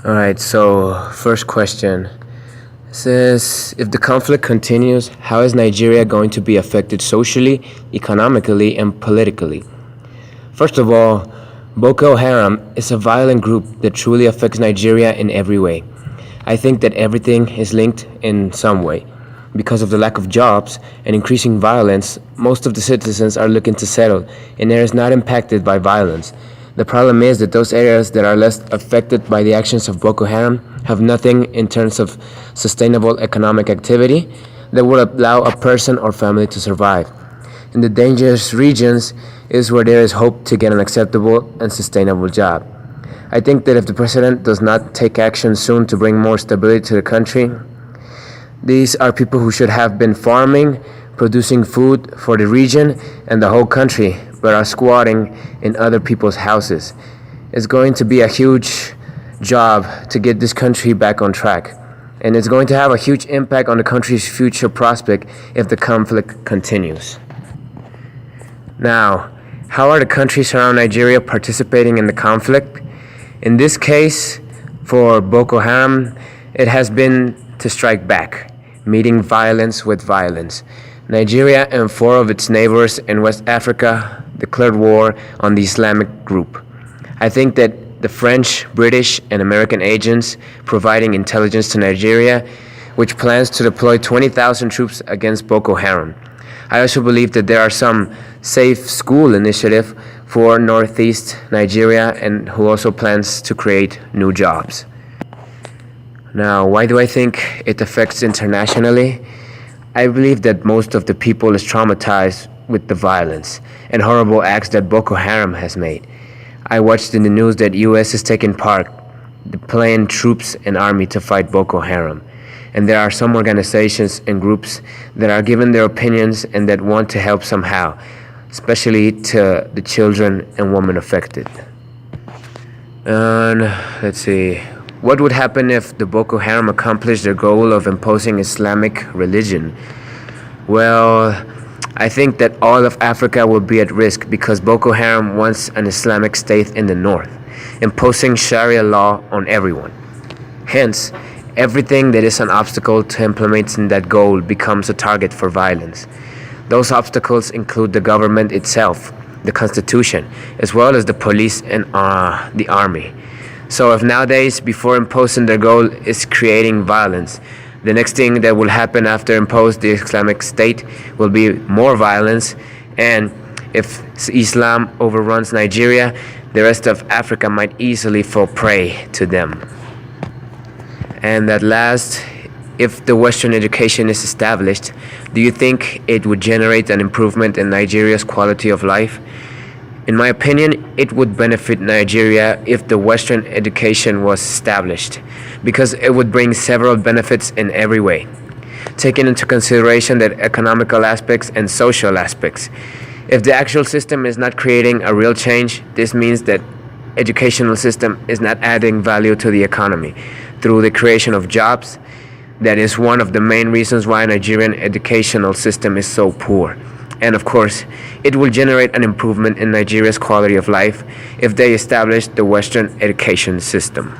All right, so first question says if the conflict continues, how is Nigeria going to be affected socially, economically, and politically? First of all, Boko Haram is a violent group that truly affects Nigeria in every way. I think that everything is linked in some way. Because of the lack of jobs and increasing violence, most of the citizens are looking to settle in areas not impacted by violence. The problem is that those areas that are less affected by the actions of Boko Haram have nothing in terms of sustainable economic activity that would allow a person or family to survive. In the dangerous regions is where there is hope to get an acceptable and sustainable job. I think that if the president does not take action soon to bring more stability to the country, these are people who should have been farming, producing food for the region and the whole country, but are squatting in other people's houses. It's going to be a huge job to get this country back on track. And it's going to have a huge impact on the country's future prospect if the conflict continues. Now, how are the countries around Nigeria participating in the conflict? In this case, for Boko Haram, it has been to strike back, meeting violence with violence. Nigeria and 4 of its neighbors in West Africa declared war on the Islamic group. I think that the French, British, and American agents providing intelligence to Nigeria, which plans to deploy 20,000 troops against Boko Haram. I also believe that there are some safe school initiative for northeast Nigeria and who also plans to create new jobs. Now, why do I think it affects internationally? I believe that most of the people is traumatized with the violence and horrible acts that Boko Haram has made. I watched in the news that US is taking part, deploying troops and army to fight Boko Haram. And there are some organizations and groups that are giving their opinions and that want to help somehow, especially to the children and women affected. And let's see. What would happen if the Boko Haram accomplished their goal of imposing Islamic religion? Well, I think that all of Africa will be at risk because Boko Haram wants an Islamic state in the north, imposing Sharia law on everyone. Hence, everything that is an obstacle to implementing that goal becomes a target for violence. Those obstacles include the government itself, the constitution, as well as the police and the army. So if nowadays, before imposing their goal is creating violence, the next thing that will happen after impose the Islamic State will be more violence, and if Islam overruns Nigeria, the rest of Africa might easily fall prey to them. And at last, if the Western education is established, do you think it would generate an improvement in Nigeria's quality of life? In my opinion, it would benefit Nigeria if the Western education was established, because it would bring several benefits in every way, taking into consideration the economical aspects and social aspects. If the actual system is not creating a real change, this means that educational system is not adding value to the economy through the creation of jobs. That is one of the main reasons why Nigerian educational system is so poor. And of course, it will generate an improvement in Nigeria's quality of life if they establish the Western education system.